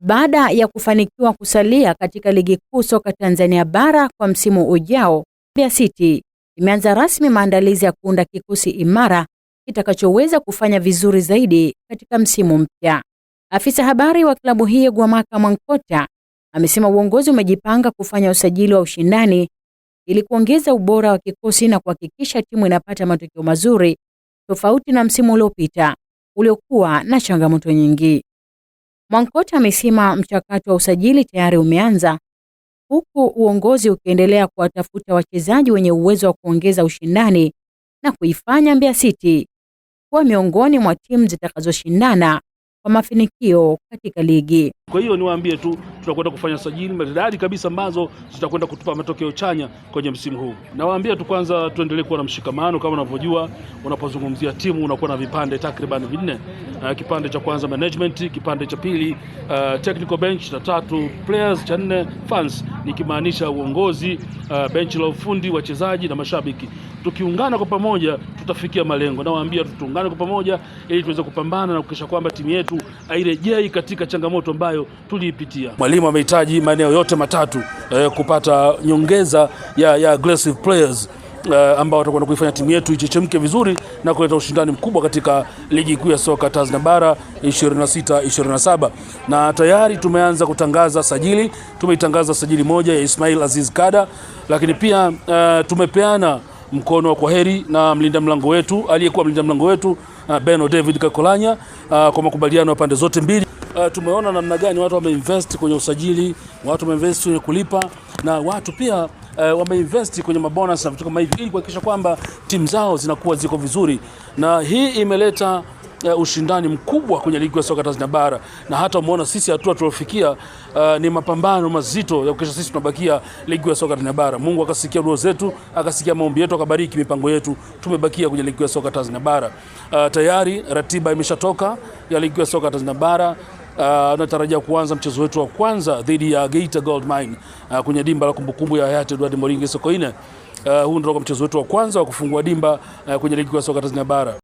Baada ya kufanikiwa kusalia katika ligi kuu soka Tanzania bara kwa msimu ujao, Mbeya City imeanza rasmi maandalizi ya kuunda kikosi imara kitakachoweza kufanya vizuri zaidi katika msimu mpya. Afisa habari wa klabu hii Gwamaka Mwankota amesema uongozi umejipanga kufanya usajili wa ushindani ili kuongeza ubora wa kikosi na kuhakikisha timu inapata matokeo mazuri tofauti na msimu uliopita uliokuwa na changamoto nyingi. Mwankota amesema mchakato wa usajili tayari umeanza, huku uongozi ukiendelea kuwatafuta wachezaji wenye uwezo wa kuongeza ushindani na kuifanya Mbeya City kuwa miongoni mwa timu zitakazoshindana kwa mafanikio katika ligi. Kwa hiyo niwaambie tu tutakwenda kufanya sajili maridadi kabisa ambazo zitakwenda kutupa matokeo chanya kwenye msimu huu. Nawaambia tu kwanza tuendelee kuwa na mshikamano. Kama unavyojua, unapozungumzia timu unakuwa na vipande takriban 4. Kipande cha kwanza management, kipande cha pili technical bench, cha tatu players, cha 4 fans, nikimaanisha uongozi, bench la ufundi, wachezaji na mashabiki. Tukiungana kwa pamoja tutafikia malengo. Nawaambia tuungane kwa pamoja ili tuweze kupambana na kuhakikisha kwamba timu yetu hairejei katika changamoto ambayo tuliipitia. Mwalimu amehitaji maeneo yote matatu kupata nyongeza ya aggressive players ambao watakwenda kuifanya timu yetu ichechemke vizuri na kuleta ushindani mkubwa katika ligi kuu ya soka Tanzania bara 26-27. Na tayari tumeanza kutangaza sajili. Tumeitangaza sajili moja ya Ismail Aziz Kada, lakini pia tumepeana mkono wa kwaheri na mlinda mlango wetu aliyekuwa mlinda mlango wetu Beno David Kakolanya kwa makubaliano ya pande zote mbili. Tumeona namna gani watu wameinvest kwenye usajili, watu wameinvest kwenye kulipa, na watu pia wameinvest kwenye mabonus na vitu kama hivi ili kuhakikisha kwamba timu zao zinakuwa ziko vizuri, na hii imeleta ushindani mkubwa kwenye ligi ya soka Tanzania bara. Na hata umeona sisi hatua tulofikia ni mapambano mazito ya kuhakikisha sisi tunabakia ligi ya soka Tanzania bara. Mungu akasikia dua zetu, akasikia maombi yetu, akabariki mipango yetu, tumebakia kwenye ligi ya soka Tanzania bara. Tayari ratiba imeshatoka ya ligi ya soka Tanzania bara. Natarajia kuanza mchezo wetu wa kwanza dhidi ya Geita Gold Mine kwenye dimba la kumbukumbu ya hayati Edward Moringe Sokoine. Huu ndio mchezo wetu wa kwanza wa kufungua dimba kwenye ligi ya soka Tanzania bara.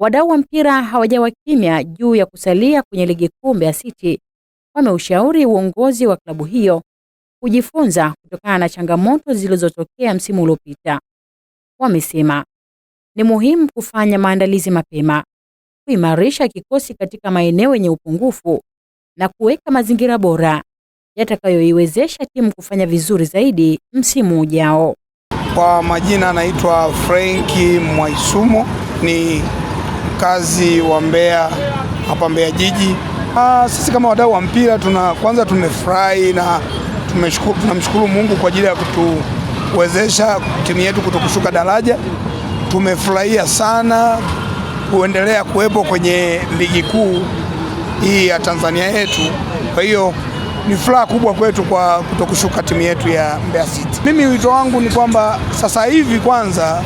Wadau wa mpira hawajawa kimya juu ya kusalia kwenye ligi kuu. Mbeya City wameushauri uongozi wa klabu hiyo kujifunza kutokana na changamoto zilizotokea msimu uliopita. Wamesema ni muhimu kufanya maandalizi mapema, kuimarisha kikosi katika maeneo yenye upungufu na kuweka mazingira bora yatakayoiwezesha timu kufanya vizuri zaidi msimu ujao. Kwa majina anaitwa Franki Mwaisumo, ni mkazi wa Mbeya hapa Mbeya jiji. Sisi kama wadau wa mpira kwanza tumefurahi na tunamshukuru Mungu kwa ajili ya kutuwezesha timu yetu kutokushuka daraja. Tumefurahia sana kuendelea kuwepo kwenye ligi kuu hii ya Tanzania yetu. Kwa hiyo ni furaha kubwa kwetu kwa kutokushuka timu yetu ya Mbeya City. Mimi wito wangu ni kwamba sasa hivi kwanza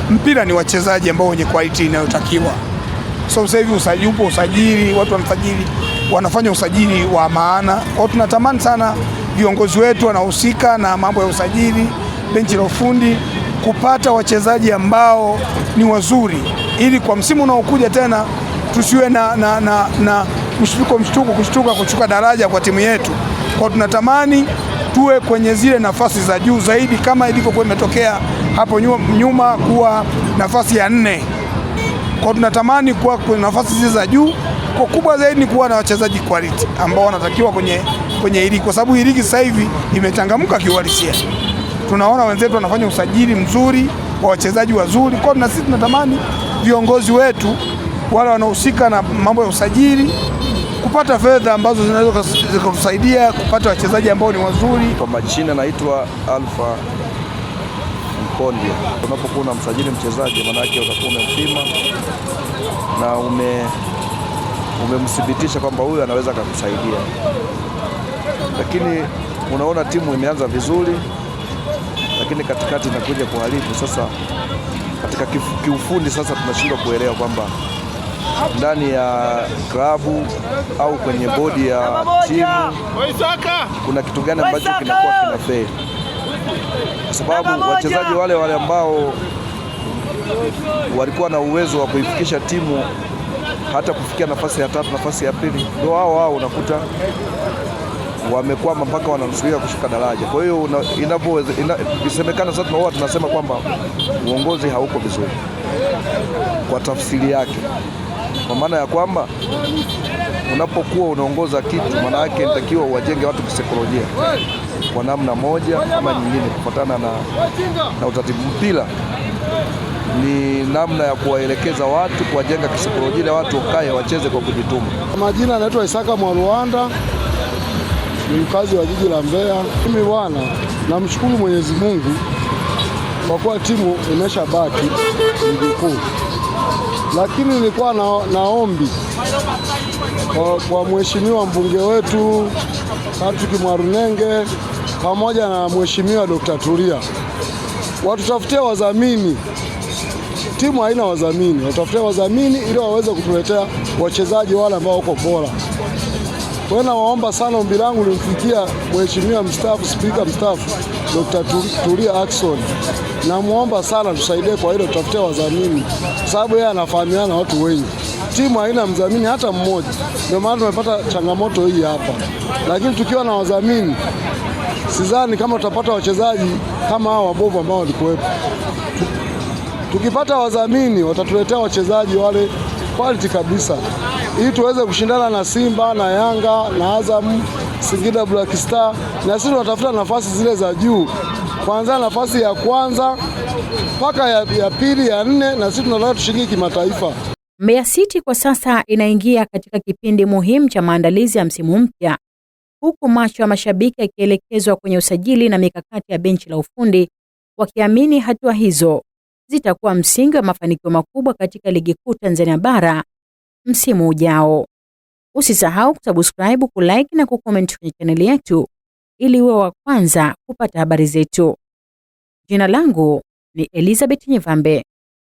mpira ni wachezaji ambao wenye quality inayotakiwa. So sasa hivi usajili, watu wanasajili, wanafanya usajili wa maana. Kwa tunatamani sana viongozi wetu wanahusika na mambo ya usajili, benchi la ufundi, kupata wachezaji ambao ni wazuri ili kwa msimu unaokuja tena tusiwe na kushtuka kushuka daraja kwa timu yetu. Kwa tunatamani tuwe kwenye zile nafasi za juu zaidi kama ilivyokuwa imetokea hapo nyuma kuwa nafasi ya 4. Kwa tunatamani kuwa kwenye nafasi zile za juu. Kwa kubwa zaidi ni kuwa na wachezaji quality ambao wanatakiwa kwenye ligi, kwa sababu ligi sasa hivi imechangamka kiuhalisia. Tunaona wenzetu wanafanya usajili mzuri wa wachezaji wazuri. Kwa na sisi tunatamani viongozi wetu wale wanaohusika na mambo ya usajili kupata fedha ambazo zinaweza zikatusaidia kupata wachezaji ambao ni wazuri. Kwa majina naitwa Alfa Mkondia. Unapokuwa unamsajili mchezaji, maana yake utakuwa umempima na umemthibitisha kwamba huyu anaweza kukusaidia. Lakini unaona timu imeanza vizuri, lakini katikati inakuja kuharibu. Sasa katika kiufundi sasa tunashindwa kuelewa kwamba ndani ya klabu au kwenye bodi ya timu kuna kitu gani ambacho kinakuwa kinafeli, kwa sababu wachezaji wale ambao walikuwa na uwezo wa kuifikisha timu hata kufikia nafasi ya 3, nafasi ya 2, ndio wao unakuta wamekwama mpaka wananusurika kushuka daraja. Kwa hiyo inasemekana sasa tunasema kwamba uongozi hauko vizuri kwa tafsiri yake, kwa maana ya kwamba unapokuwa unaongoza kitu, maana yake inatakiwa uwajenge watu kisaikolojia kwa namna moja ama nyingine, kufuatana na utaratibu. Mpira ni namna ya kuwaelekeza watu, kuwajenga kisaikolojia, watu wakae wacheze kwa kujituma. Majina anaitwa Isaka Mwaruanda, ni mkazi wa jiji la Mbeya. Mimi bwana, namshukuru Mwenyezi Mungu kwa kuwa timu imeshabaki ligi kuu, lakini nilikuwa na ombi kwa mheshimiwa mbunge wetu Patrick Mwalunenge pamoja na mheshimiwa Dr. Tulia, watutafutie wadhamini. Timu haina wadhamini, watafutie wadhamini ili waweze kutuletea wachezaji wale ambao wako bora. Kwa hiyo nawaomba sana, ombi langu limfikia mheshimiwa mstaafu, spika mstaafu Dr. Tulia Ackson. Namuomba sana tusaidie kwa hilo, tutafutie wadhamini, sababu yeye anafahamiana na watu wengi. Timu haina mdhamini hata mmoja, ndio maana tumepata changamoto hii hapa. Lakini tukiwa na wadhamini, sidhani kama tutapata wachezaji kama hao wabovu ambao walikuwepo. Tukipata wadhamini, watatuletea wachezaji wale quality kabisa, ili tuweze kushindana na Simba na Yanga na Azam, Singida Black Star, na sisi tunatafuta nafasi zile za juu, kuanzia nafasi ya kwanza mpaka ya pili, ya 4, na sisi tunataka tushiriki kimataifa. Mbeya City kwa sasa inaingia katika kipindi muhimu cha maandalizi ya msimu mpya, huku macho ya mashabiki yakielekezwa kwenye usajili na mikakati ya benchi la ufundi, wakiamini hatua hizo zitakuwa msingi wa mafanikio makubwa katika ligi kuu Tanzania bara msimu ujao. Usisahau kusubscribe, kulike na kucomment kwenye chaneli yetu ili uwe wa kwanza kupata habari zetu. Jina langu ni Elizabeth Nyivambe.